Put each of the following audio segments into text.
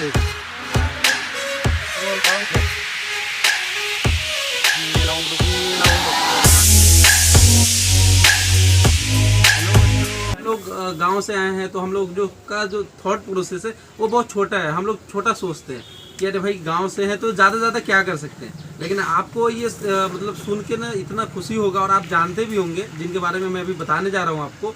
लोग गांव से आए हैं तो हम लोग जो थॉट प्रोसेस है वो बहुत छोटा है। हम लोग छोटा सोचते हैं कि अरे भाई गांव से हैं तो ज़्यादा से ज़्यादा क्या कर सकते हैं। लेकिन आपको ये मतलब सुन के ना इतना खुशी होगा, और आप जानते भी होंगे जिनके बारे में मैं अभी बताने जा रहा हूँ आपको,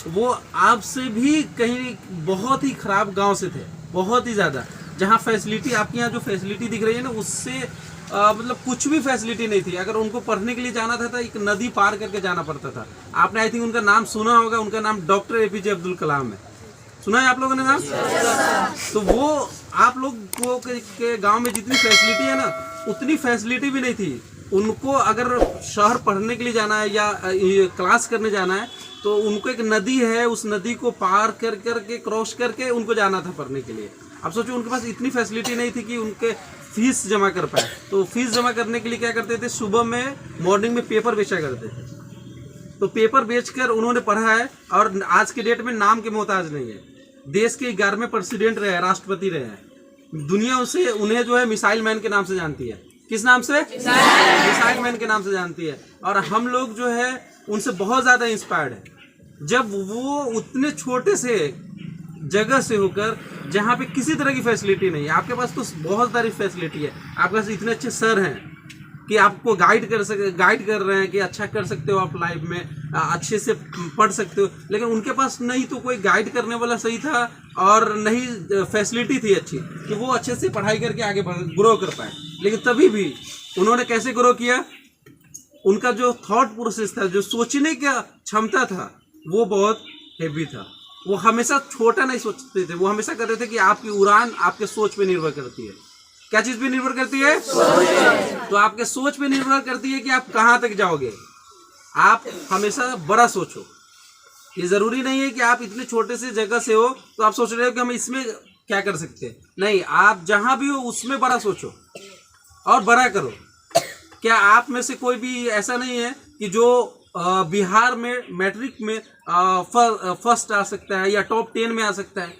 वो आपसे भी कहीं बहुत ही ख़राब गांव से थे, बहुत ही ज़्यादा। जहाँ फैसिलिटी आपके यहाँ जो फैसिलिटी दिख रही है ना, उससे मतलब कुछ भी फैसिलिटी नहीं थी। अगर उनको पढ़ने के लिए जाना था तो एक नदी पार करके जाना पड़ता था। आपने आई थिंक उनका नाम सुना होगा, उनका नाम डॉक्टर एपीजे अब्दुल कलाम है। सुना है आप लोगों ने नाम? तो वो आप लोग को के गांव में जितनी फैसिलिटी है ना, उतनी फैसिलिटी भी नहीं थी। उनको अगर शहर पढ़ने के लिए जाना है या क्लास करने जाना है तो उनको एक नदी है, उस नदी को पार कर करके क्रॉस करके उनको जाना था पढ़ने के लिए। अब सोचो उनके पास इतनी फैसिलिटी नहीं थी कि उनके फीस जमा कर पाए। तो फीस जमा करने के लिए क्या करते थे, सुबह में मॉर्निंग में पेपर बेचा करते थे। तो पेपर बेचकर उन्होंने पढ़ा है, और आज के डेट में नाम के मोहताज नहीं है। देश के 11वें प्रेसिडेंट रहे, राष्ट्रपति रहे हैं। दुनिया उसे उन्हें जो है मिसाइल मैन के नाम से जानती है। किस नाम से? मिसाइल मैन के नाम से जानती है। और हम लोग जो है उनसे बहुत ज़्यादा इंस्पायर्ड है। जब वो उतने छोटे से जगह से होकर जहाँ पे किसी तरह की फैसिलिटी नहीं है, आपके पास तो बहुत सारी फैसिलिटी है। आपके पास इतने अच्छे सर हैं कि आपको गाइड कर रहे हैं कि अच्छा कर सकते हो आप लाइफ में, अच्छे से पढ़ सकते हो। लेकिन उनके पास नहीं तो कोई गाइड करने वाला सही था, और नहीं फैसिलिटी थी अच्छी कि वो अच्छे से पढ़ाई करके आगे ग्रो कर पाए। लेकिन तभी भी उन्होंने कैसे ग्रो किया, उनका जो थॉट प्रोसेस था, जो सोचने का क्षमता था, वो बहुत हेवी था। वो हमेशा छोटा नहीं सोचते थे। वो हमेशा कहते थे कि आपकी उड़ान आपके सोच पे निर्भर करती है। क्या चीज पे निर्भर करती है? तो आपके सोच पे निर्भर करती है कि आप कहाँ तक जाओगे। आप हमेशा बड़ा सोचो। ये जरूरी नहीं है कि आप इतने छोटे से जगह से हो तो आप सोच रहे हो कि हम इसमें क्या कर सकते हैं। नहीं, आप जहां भी हो उसमें बड़ा सोचो और बड़ा करो। क्या आप में से कोई भी ऐसा नहीं है कि जो बिहार में मैट्रिक में फर्स्ट आ सकता है या टॉप 10 में आ सकता है?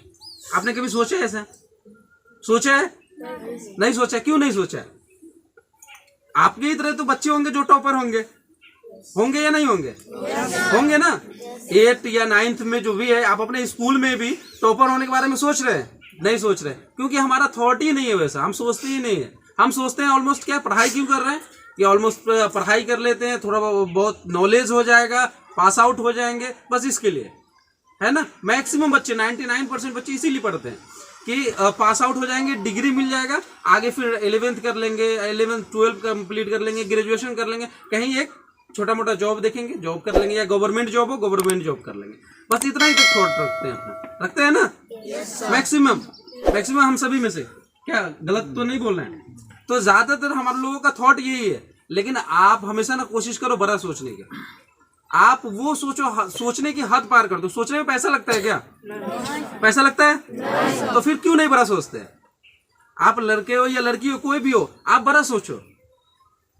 आपने कभी सोचा है ऐसा? सोचा है? नहीं सोचा। क्यों नहीं सोचा? आपके ही तरह तो बच्चे होंगे जो टॉपर होंगे या नहीं होंगे? होंगे ना। 8th या 9th में जो भी है, आप अपने स्कूल में भी टॉपर होने के बारे में सोच रहे हैं? नहीं सोच रहे, क्योंकि हमारा थॉट ही नहीं है वैसा। हम सोचते ही नहीं है। हम सोचते हैं ऑलमोस्ट क्या पढ़ाई क्यों कर रहे हैं कि ऑलमोस्ट पढ़ाई कर लेते हैं, थोड़ा बहुत नॉलेज हो जाएगा, पास आउट हो जाएंगे, बस इसके लिए, है ना। मैक्सिमम बच्चे 99% बच्चे इसीलिए पढ़ते हैं कि पास आउट हो जाएंगे, डिग्री मिल जाएगा, आगे फिर 11th कर लेंगे, 11th 12th कंप्लीट कर लेंगे, ग्रेजुएशन कर लेंगे, कहीं एक छोटा मोटा जॉब देखेंगे, जॉब कर लेंगे, या गवर्नमेंट जॉब हो गवर्नमेंट जॉब कर लेंगे। बस इतना ही तक थॉट रखते हैं अपना, रखते हैं ना। मैक्सिमम हम सभी में से, क्या गलत तो नहीं बोल रहे हैं? तो ज्यादातर हमारे लोगों का थॉट यही है। लेकिन आप हमेशा ना कोशिश करो बड़ा सोचने की। आप वो सोचो, सोचने की हद पार कर दो। सोचने में पैसा लगता है क्या? पैसा लगता है? तो फिर क्यों नहीं बड़ा सोचते हैं? आप लड़के हो या लड़की हो, कोई भी हो, आप बड़ा सोचो।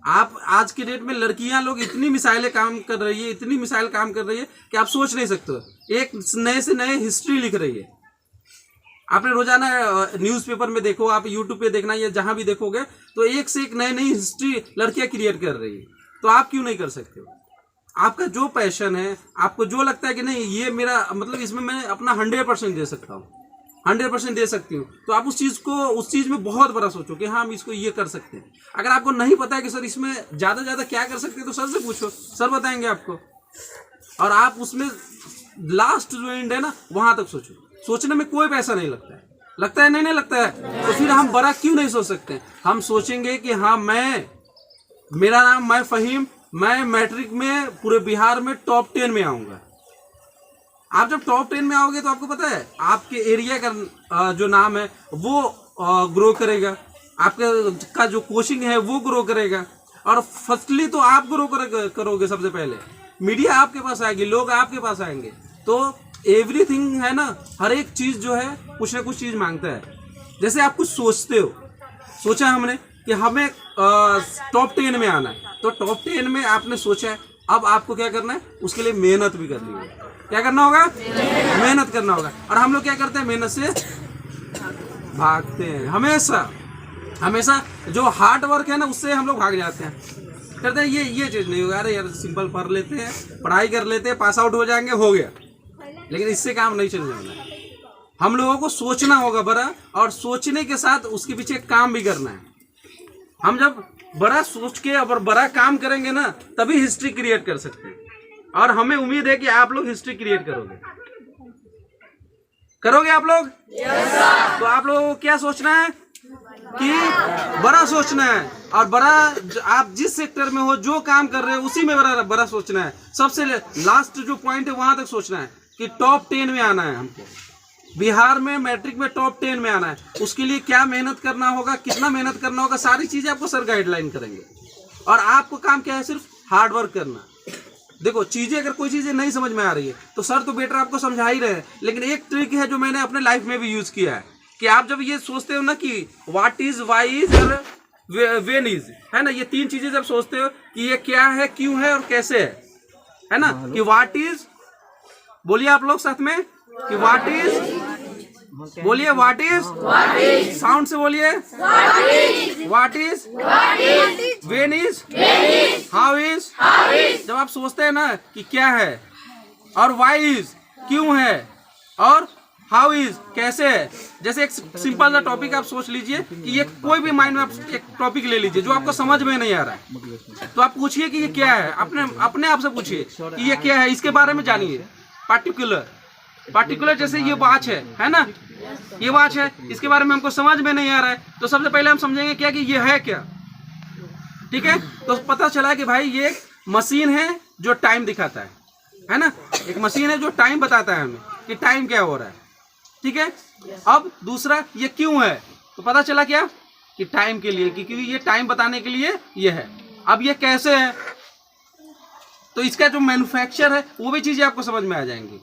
आप आज की डेट में लड़कियां लोग इतनी मिसाइलें काम कर रही है, इतनी मिसाइल काम कर रही है कि आप सोच नहीं सकते। एक नए से नए हिस्ट्री लिख रही है। आपने रोजाना न्यूज़पेपर में देखो, आप यूट्यूब पे देखना, या जहां भी देखोगे तो एक से एक नई नई हिस्ट्री लड़कियां क्रिएट कर रही है। तो आप क्यों नहीं कर सकते हो? आपका जो पैशन है, आपको जो लगता है कि नहीं ये मेरा मतलब इसमें मैं अपना 100% दे सकता हूँ, 100% दे सकती हूँ, तो आप उस चीज में बहुत बड़ा सोचो कि हाँ हम इसको ये कर सकते हैं। अगर आपको नहीं पता है कि सर इसमें ज्यादा क्या कर सकते हैं, तो सर से पूछो, सर बताएंगे आपको। और आप उसमें लास्ट जो एंड है ना, वहां तक सोचो। सोचने में कोई पैसा नहीं लगता है। लगता है? नहीं लगता है। तो फिर हम बड़ा क्यों नहीं सोच सकते? हम सोचेंगे कि हाँ मेरा नाम मैं फहीम, मैं मैट्रिक में पूरे बिहार में टॉप 10 में आऊंगा। आप जब टॉप 10 में आओगे तो आपको पता है आपके एरिया का जो नाम है वो ग्रो करेगा, आपका जो कोचिंग है वो ग्रो करेगा, और फर्स्टली तो आप ग्रो करोगे। सबसे पहले मीडिया आपके पास आएगी, लोग आपके पास आएंगे। तो एवरीथिंग है ना, हर एक चीज जो है कुछ ना कुछ चीज मांगता है। जैसे आप कुछ सोचते हो, सोचा हमने कि हमें टॉप 10 में आना है, तो टॉप 10 में आपने सोचा है। अब आपको क्या करना है? उसके लिए मेहनत भी करनी होगी। क्या करना होगा? मेहनत करना होगा। और हम लोग क्या करते हैं? मेहनत से भागते हैं, हमेशा हमेशा जो हार्ड वर्क है ना उससे हम लोग भाग जाते हैं, कहते हैं ये चीज़ नहीं होगा, अरे यार सिंपल पढ़ लेते हैं, पढ़ाई कर लेते हैं, पास आउट हो जाएंगे, हो गया। लेकिन इससे काम नहीं चलने वाला है। हम लोगों को सोचना होगा बड़ा, और सोचने के साथ उसके पीछे काम भी करना है। हम जब बड़ा सोच के और बड़ा काम करेंगे ना, तभी हिस्ट्री क्रिएट कर सकते हैं। और हमें उम्मीद है कि आप लोग हिस्ट्री क्रिएट करोगे आप लोग। तो आप लोगों को क्या सोचना है कि बड़ा सोचना है, और बड़ा आप जिस सेक्टर में हो, जो काम कर रहे हो, उसी में बड़ा सोचना है। सबसे लास्ट जो पॉइंट है वहां तक सोचना है कि टॉप 10 में आना है हमको, बिहार में मैट्रिक में टॉप 10 में आना है। उसके लिए क्या मेहनत करना होगा, कितना मेहनत करना होगा, सारी चीजें आपको सर गाइडलाइन करेंगे। और आपको काम क्या है, सिर्फ हार्ड वर्क करना। देखो चीजें, अगर कोई चीजें नहीं समझ में आ रही है तो सर तो बेटर आपको समझा ही रहे हैं, लेकिन एक ट्रिक है जो मैंने अपने लाइफ में भी यूज किया है कि आप जब ये सोचते हो ना कि व्हाट इज, वाई इज और वेन इज, है ना, ये 3 चीजें जब सोचते हो कि ये क्या है, क्यों है और कैसे है ना, कि व्हाट इज, बोलिए आप लोग साथ में कि व्हाट इज, बोलिए व्हाट इज, साउंड से बोलिए what is, when is, how is. जब आप सोचते हैं ना कि क्या है, और वाई इज क्यों है, और हाउ इज कैसे है। जैसे एक सिंपल सा टॉपिक आप सोच लीजिए कि ये कोई भी माइंड में आप एक टॉपिक ले लीजिए जो आपको समझ में नहीं आ रहा है, तो आप पूछिए कि ये क्या है, अपने आप से पूछिए कि ये क्या है, इसके बारे में जानिए। पार्टिकुलर जैसे ये वॉच है ना, ये वॉच है, इसके बारे में हमको समझ में नहीं आ रहा है, तो सबसे पहले हम समझेंगे क्या कि ये है क्या, ठीक है। तो पता चला कि भाई ये एक मशीन है जो टाइम दिखाता है ना, एक मशीन है जो टाइम बताता है हमें कि टाइम क्या हो रहा है, ठीक है। अब दूसरा ये क्यों है, तो पता चला क्या कि टाइम के लिए, क्योंकि ये टाइम बताने के लिए ये है। अब ये कैसे है, तो इसका जो मैन्युफैक्चर है वो भी चीजें आपको समझ में आ जाएंगी।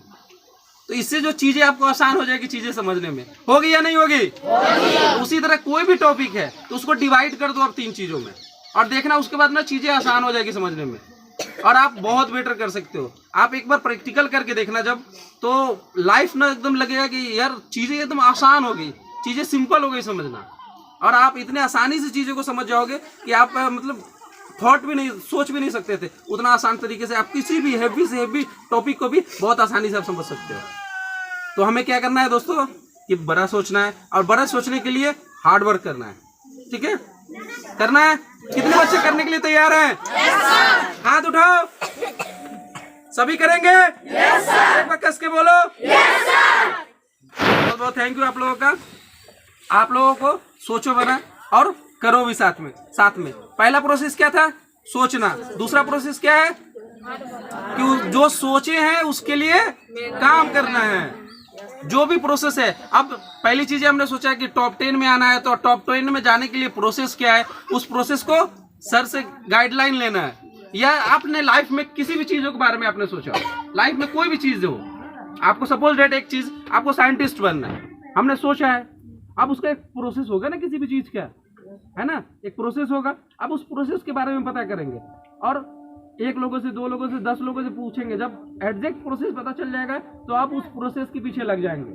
तो इससे जो चीजें आपको आसान हो जाएगी चीजें समझने में, होगी या नहीं होगी? तो उसी तरह कोई भी टॉपिक है तो उसको डिवाइड कर दो आप 3 चीजों में, और देखना उसके बाद ना चीजें आसान हो जाएगी समझने में, और आप बहुत बेटर कर सकते हो। आप एक बार प्रैक्टिकल करके देखना जब, तो लाइफ ना एकदम लगेगा कि यार चीजें एकदम आसान हो गई, चीजें सिंपल हो गई समझना, और आप इतने आसानी से चीजों को समझ जाओगे कि आप मतलब थॉट भी नहीं, सोच भी नहीं सकते थे। उतना आसान तरीके से आप किसी भी हैवी से हैवी टॉपिक को भी बहुत आसानी से आप समझ सकते हो। तो हमें क्या करना है दोस्तों कि बड़ा सोचना है, और बड़ा सोचने के लिए हार्ड वर्क करना है, ठीक है, करना है। कितने बच्चे करने के लिए तैयार हैं? हाथ उठाओ, सभी करेंगे? एक बार कस के बोलो। बहुत बहुत थैंक यू आप लोगों का। आप लोगों को सोचो बना और करो भी साथ में। पहला प्रोसेस क्या था? सोचना। दूसरा प्रोसेस क्या है कि जो सोचे हैं उसके लिए काम करना है, जो भी प्रोसेस है। अब पहली चीज हमने सोचा कि टॉप 10 में आना है, तो टॉप 10 में जाने के लिए प्रोसेस क्या है, उस प्रोसेस को सर से गाइडलाइन लेना है। या आपने लाइफ में किसी भी चीजों के बारे में आपने सोचा, लाइफ में कोई भी चीज हो, आपको सपोज डेट एक चीज आपको साइंटिस्ट बनना है, हमने सोचा है। अब उसका एक प्रोसेस होगा ना, किसी भी चीज का है ना, एक प्रोसेस होगा। अब उस प्रोसेस के बारे में पता करेंगे, और 1 लोगों से 2 लोगों से 10 लोगों से पूछेंगे। जब एग्जैक्ट प्रोसेस पता चल जाएगा तो आप उस प्रोसेस के पीछे लग जाएंगे।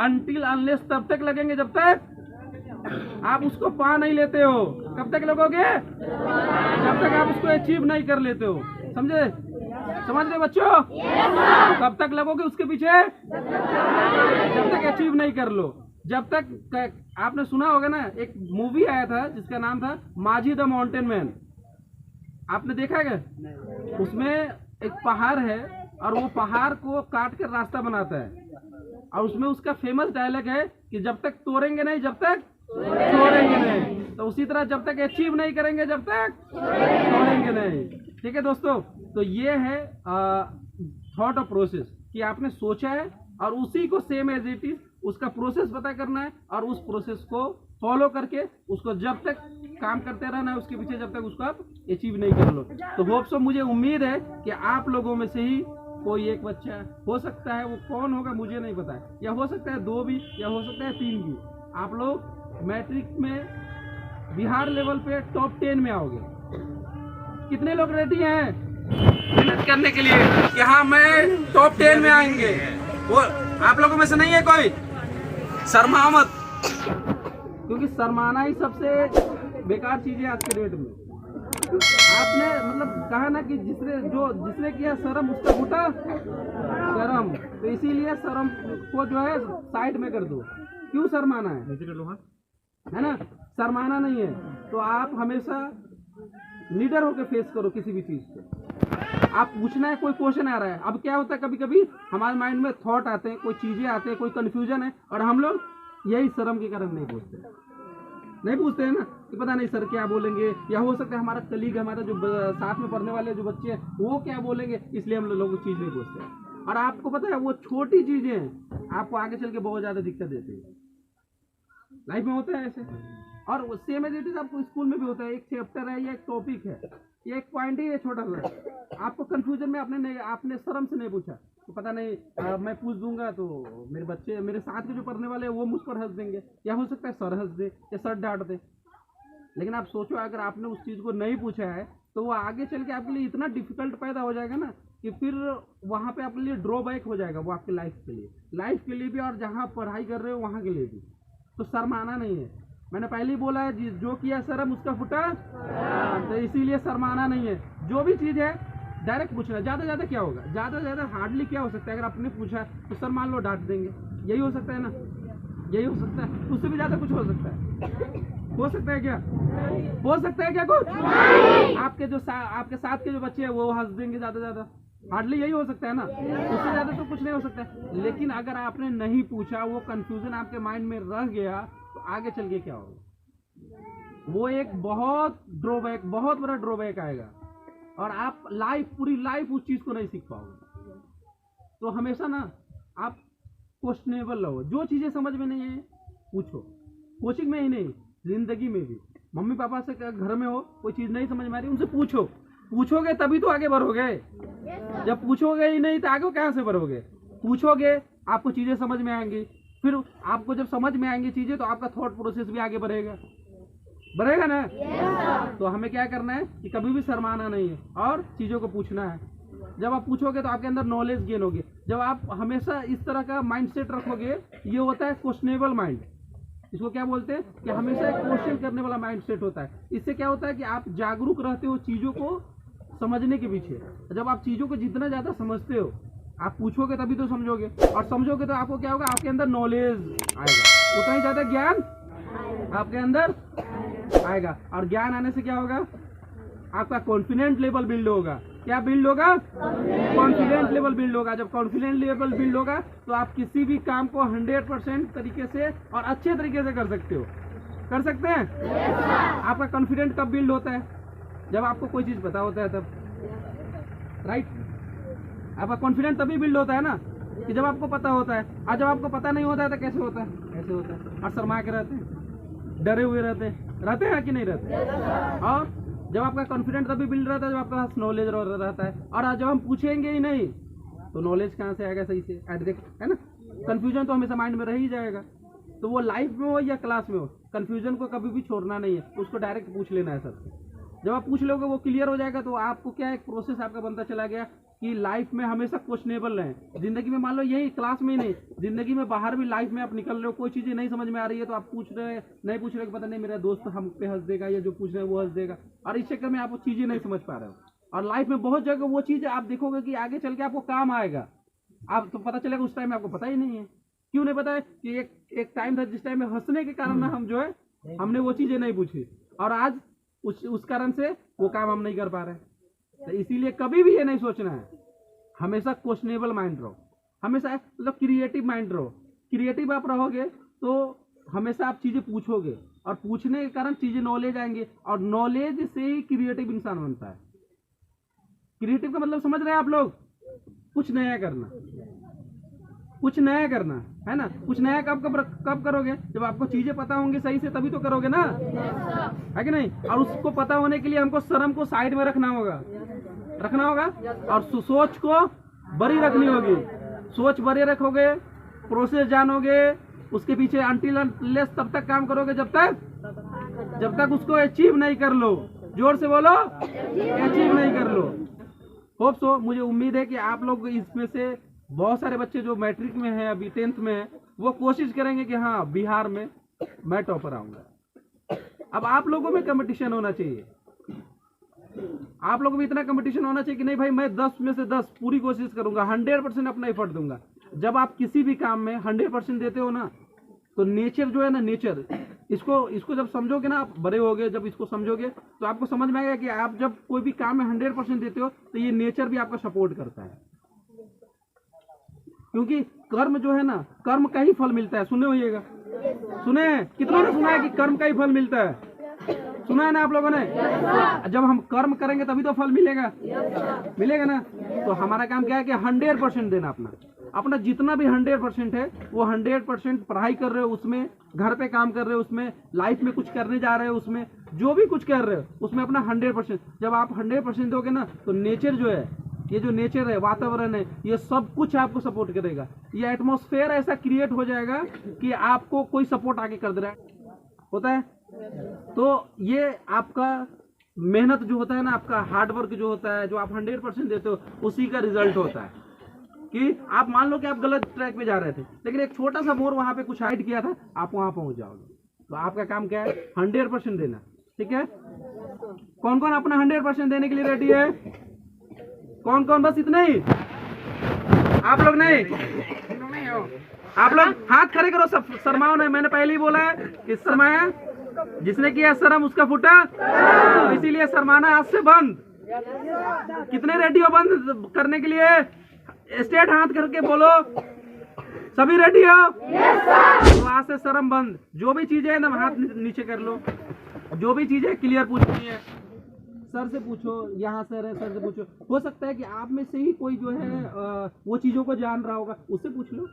अनटिल अनलेस तब तक लगेंगे जब तक आप उसको पा नहीं लेते हो। कब तक लगोगे? जब तक आप उसको अचीव नहीं कर लेते हो। समझे? समझ रहे बच्चों? कब तक लगोगे उसके पीछे? जब तक अचीव नहीं कर लो। जब तक आपने सुना होगा ना, एक मूवी आया था जिसका नाम था माझी द माउंटेन मैन, आपने देखा क्या? उसमें एक पहाड़ है और वो पहाड़ को काट कर रास्ता बनाता है, और उसमें उसका फेमस डायलॉग है कि जब तक तोड़ेंगे नहीं जब तक छोड़ेंगे नहीं। तो उसी तरह जब तक अचीव नहीं करेंगे जब तक छोड़ेंगे नहीं। ठीक है दोस्तों, तो ये है थॉट ऑफ प्रोसेस कि आपने सोचा है और उसी को सेम एज इट इज उसका प्रोसेस पता करना है, और उस प्रोसेस को फॉलो करके उसको जब तक काम करते रहना है उसके पीछे, जब तक उसको आप अचीव नहीं कर लो। तो होप सो, मुझे उम्मीद है कि आप लोगों में से ही कोई एक बच्चा हो सकता है, वो कौन होगा मुझे नहीं पता है, या हो सकता है 2 भी, या हो सकता है 3 भी, आप लोग मैट्रिक में बिहार लेवल पे टॉप 10 में आओगे। कितने लोग रेडी हैं मेहनत करने के लिए कि हाँ मैं टॉप 10 में आएंगे? वो आप लोगों में से नहीं है कोई? शर्मा मत, क्योंकि शर्माना ही सबसे बेकार चीज है आज के डेट में। आपने मतलब कहा ना कि जिसने किया शर्म उसका घुटा शर्म, तो इसीलिए शर्म को जो है साइड में कर दो। क्यों शर्माना है ना, शर्माना नहीं है। तो आप हमेशा निडर होकर फेस करो किसी भी चीज को। आप पूछना है, कोई क्वेश्चन आ रहा है, अब क्या होता है कभी कभी हमारे माइंड में थॉट आते हैं, कोई चीजें आते हैं, कोई कंफ्यूजन है, और हम लोग यही शर्म के कारण नहीं पूछते हैं ना कि पता नहीं सर क्या बोलेंगे, या हो सकता है हमारा कलीग, हमारा जो साथ में पढ़ने वाले जो बच्चे हैं वो क्या बोलेंगे, इसलिए हम लोग चीज नहीं पूछते हैं। और आपको पता है वो छोटी चीजें आपको आगे चल के बहुत ज्यादा दिक्कत देती है। लाइफ में होता है ऐसे, और सेम एज इट इज आपको स्कूल में भी होता है। एक चैप्टर है या एक टॉपिक है, ये एक पॉइंट ही है छोटा सा, आपको कंफ्यूजन में आपने शर्म से नहीं पूछा, तो पता नहीं मैं पूछ दूंगा तो मेरे बच्चे, मेरे साथ के जो पढ़ने वाले हैं वो मुझ पर हंस देंगे, या हो सकता है सर हंस दे या सर डांट दे। लेकिन आप सोचो अगर आपने उस चीज़ को नहीं पूछा है तो वो आगे चल के आपके लिए इतना डिफिकल्ट पैदा हो जाएगा ना कि फिर वहाँ पे आपके लिए ड्रॉबैक हो जाएगा वो आपकी लाइफ के लिए भी, और जहाँ पढ़ाई कर रहे हो वहाँ के लिए भी। तो शर्माना नहीं है, मैंने पहले ही बोला है जो किया शर्म उसका फुटा, तो इसीलिए शर्माना नहीं है। जो भी चीज़ है डायरेक्ट पूछना। ज़्यादा क्या होगा, ज़्यादा हार्डली क्या हो सकता है, अगर आपने पूछा तो सर मान लो डांट देंगे, यही हो सकता है ना, यही हो सकता है। उससे भी ज़्यादा कुछ हो सकता है क्या, हो सकता है क्या कुछ? आपके साथ के जो बच्चे हैं वो हंस देंगे ज़्यादा, हार्डली यही हो सकता है ना, उससे ज़्यादा तो कुछ नहीं हो सकता है। लेकिन अगर आपने नहीं पूछा, वो कंफ्यूजन आपके माइंड में रह गया, तो आगे चल के क्या होगा, वो एक बहुत बड़ा ड्रॉबैक आएगा, और आप पूरी लाइफ उस चीज को नहीं सीख पाओगे। तो हमेशा ना आप क्वेश्चनेबल रहो, जो चीजें समझ में नहीं है पूछो। कोचिंग में ही नहीं, जिंदगी में भी। मम्मी पापा से घर में हो, कोई चीज नहीं समझ में आ रही, उनसे पूछोगे तभी तो आगे बढ़ोगे। जब पूछोगे ही नहीं तो आगे कहाँ से बढ़ोगे? पूछोगे, आपको चीजें समझ में आएंगी, फिर आपको जब समझ में आएंगी चीजें तो आपका थॉट प्रोसेस भी आगे बढ़ेगा ना। तो हमें क्या करना है कि कभी भी शर्माना नहीं है और चीज़ों को पूछना है। जब आप पूछोगे तो आपके अंदर नॉलेज गेन होगी। जब आप हमेशा इस तरह का माइंडसेट रखोगे, ये होता है क्वेश्चनेबल माइंड। इसको क्या बोलते हैं कि हमेशा एक क्वेश्चन करने वाला माइंडसेट होता है। इससे क्या होता है कि आप जागरूक रहते हो चीज़ों को समझने के पीछे। जब आप चीज़ों को जितना ज़्यादा समझते हो, आप पूछोगे तभी तो समझोगे, और समझोगे तो आपको क्या होगा, आपके अंदर नॉलेज आएगा, उतना ही ज़्यादा ज्ञान आपके अंदर आएगा। और ज्ञान आने से क्या होगा, आपका कॉन्फिडेंट लेवल बिल्ड होगा। क्या बिल्ड होगा? कॉन्फिडेंट लेवल बिल्ड होगा। जब कॉन्फिडेंट लेवल बिल्ड होगा तो आप किसी भी काम को 100% तरीके से और अच्छे तरीके से कर सकते हो। कर सकते हैं? आपका कॉन्फिडेंट कब बिल्ड होता है? जब आपको कोई चीज पता होता है तब, राइट? आपका कॉन्फिडेंट तभी बिल्ड होता है ना कि जब आपको पता होता है। और जब आपको पता नहीं होता है तो कैसे होता है? ऐसे होता है, और शर्मा के रहते हैं, डरे हुए रहते हैं कि नहीं रहते? और जब आपका कॉन्फिडेंट तभी बिल्ड रहता है जब आपके पास नॉलेज रहता है। और जब हम पूछेंगे ही नहीं तो नॉलेज कहाँ से आएगा सही से? डायरेक्ट, है ना? कंफ्यूजन तो हमेशा माइंड में रह ही जाएगा। तो वो लाइफ में हो या क्लास में हो, कंफ्यूजन को कभी भी छोड़ना नहीं है, उसको डायरेक्ट पूछ लेना है सर से। जब आप पूछ लोगे वो क्लियर हो जाएगा। तो आपको क्या एक प्रोसेस आपका बनता चला गया कि लाइफ में हमेशा क्वेश्चनेबल रहें। जिंदगी में मान लो यही क्लास में ही नहीं, जिंदगी में बाहर भी लाइफ में आप निकल रहे हो, कोई चीज़ें नहीं समझ में आ रही है तो आप पूछ रहे नहीं पूछ रहे, पता नहीं मेरा दोस्त हम पे हंस देगा या जो पूछ रहे हैं वो हंस देगा, और इस चक्कर में आप वो चीज़ें नहीं समझ पा रहे हो। और लाइफ में बहुत जगह वो चीज़ आप देखोगे कि आगे चल के आपको काम आएगा, आप तो पता चलेगा उस टाइम में आपको पता ही नहीं है। क्यों नहीं पता है? कि एक टाइम था जिस टाइम में हंसने के कारण हम जो है हमने वो चीज़ें नहीं पूछी, और आज उस कारण से वो काम हम नहीं कर पा रहे। तो इसीलिए कभी भी ये नहीं सोचना है, हमेशा क्वेश्चनेबल माइंड रहो, हमेशा मतलब क्रिएटिव माइंड रहो। क्रिएटिव आप रहोगे तो हमेशा आप चीज़ें पूछोगे, और पूछने के कारण चीज़ें नॉलेज आएंगे, और नॉलेज से ही क्रिएटिव इंसान बनता है। क्रिएटिव का मतलब समझ रहे हैं आप लोग? कुछ नया करना, कुछ नया करना, है ना? कुछ नया कब करोगे? जब आपको चीजें पता होंगी सही से, तभी तो करोगे ना, है कि नहीं? और उसको पता होने के लिए हमको शर्म को साइड में रखना होगा, और सोच को बड़ी रखनी होगी। सोच बड़ी रखोगे, प्रोसेस जानोगे, उसके पीछे अनटिल अनलेस तब तक काम करोगे जब तक उसको अचीव नहीं कर लो। जोर से बोलो, अचीव नहीं कर लो। होप सो, मुझे उम्मीद है कि आप लोग इसमें से बहुत सारे बच्चे जो मैट्रिक में हैं, अभी 10th में है, वो कोशिश करेंगे कि हाँ बिहार में मैं टॉपर आऊंगा। अब आप लोगों में कंपटीशन होना चाहिए, आप लोगों में इतना कंपटीशन होना चाहिए कि नहीं भाई मैं 10 में से 10 पूरी कोशिश करूंगा, 100% अपना एफर्ट दूंगा। जब आप किसी भी काम में 100% देते हो ना, तो नेचर जो है ना, नेचर इसको जब समझोगे ना, आप बड़े होगे जब इसको समझोगे तो आपको समझ में आएगा कि आप जब कोई भी काम में 100% देते हो तो ये नेचर भी आपका सपोर्ट करता है। क्योंकि कर्म जो है ना, कर्म का ही फल मिलता है। सुने होइएगा, सुने कितनों ने सुना है कि कर्म का ही फल मिलता है? सुना है ना आप लोगों ने? जब हम कर्म करेंगे तभी तो फल मिलेगा, मिलेगा ना। तो हमारा काम क्या है कि 100% देना अपना जितना भी 100% है वो 100% पढ़ाई कर रहे हो उसमें, घर पे काम कर रहे हो उसमें, लाइफ में कुछ करने जा रहे हो उसमें, जो भी कुछ कर रहे हो उसमें अपना 100%। जब आप 100% दोगे ना तो नेचर जो है, ये जो नेचर है, वातावरण है, ये सब कुछ आपको सपोर्ट करेगा। ये एटमॉस्फेयर ऐसा क्रिएट हो जाएगा कि आपको कोई सपोर्ट आगे कर दे रहा है, होता है। तो ये आपका मेहनत जो होता है ना, आपका हार्डवर्क जो होता है, जो आप 100% देते हो, उसी का रिजल्ट होता है। कि आप मान लो कि आप गलत ट्रैक पे जा रहे थे, लेकिन एक छोटा सा मोड़ वहां पे कुछ हाइड किया था, आप वहां पहुंच जाओगे। तो आपका काम क्या है? 100% देना, ठीक है। कौन कौन अपना 100% देने के लिए रेडी है? कौन कौन? बस इतना ही? आप लोग नहीं? आप लोग हाथ खड़े करो, सब शर्माओ नहीं। मैंने पहले ही बोला है कि शर्माया जिसने किया शर्म उसका फूटा, तो इसीलिए शर्माना आज से बंद। कितने रेडी हो बंद करने के लिए? स्ट्रेट हाथ करके बोलो, सभी रेडी हो? Yes sir. तो आज से शर्म बंद। जो भी चीजें है ना, हाथ नीचे कर लो। जो भी चीजें क्लियर पूछनी है सर से पूछो, यहाँ सर है सर से पूछो। हो सकता है कि आप में से ही कोई जो है वो चीजों को जान रहा होगा, उससे पूछ लो,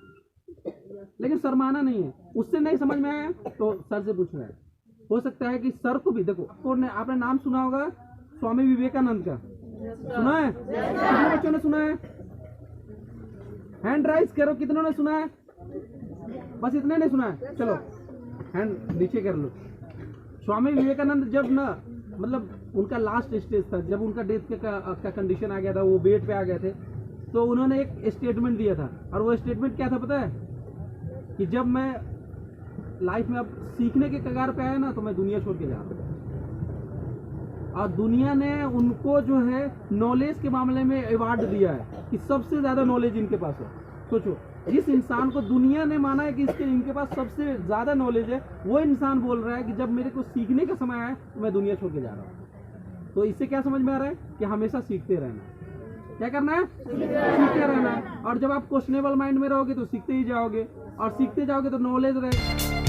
लेकिन शर्माना नहीं है। उससे नहीं समझ में आया तो सर से पूछना है। हो सकता है कि सर को भी, देखो आपने नाम सुना होगा स्वामी विवेकानंद का, सुना है? कितने बच्चों ने सुना है? हैंड राइज करो, कितनों ने सुना है? बस इतने ने सुना है, चलो हैंड नीचे कर लो। स्वामी विवेकानंद जब ना, मतलब उनका लास्ट स्टेज था, जब उनका डेथ का कंडीशन आ गया था, वो बेड पे आ गए थे, तो उन्होंने एक स्टेटमेंट दिया था। और वो स्टेटमेंट क्या था पता है? कि जब मैं लाइफ में अब सीखने के कगार पे आया ना, तो मैं दुनिया छोड़ के जा रहा हूँ। और दुनिया ने उनको जो है नॉलेज के मामले में अवार्ड दिया है कि सबसे ज्यादा नॉलेज इनके पास है। सोचो, जिस इंसान को दुनिया ने माना है कि इनके पास सबसे ज्यादा नॉलेज है, वो इंसान बोल रहा है कि जब मेरे को सीखने का समय आया तो मैं दुनिया छोड़ के जा रहा हूँ। तो इससे क्या समझ में आ रहा है कि हमेशा सीखते रहना। क्या करना है? सीखते रहना है। और जब आप क्वेश्चनेबल माइंड में रहोगे तो सीखते ही जाओगे, और सीखते जाओगे तो नॉलेज रहेगा।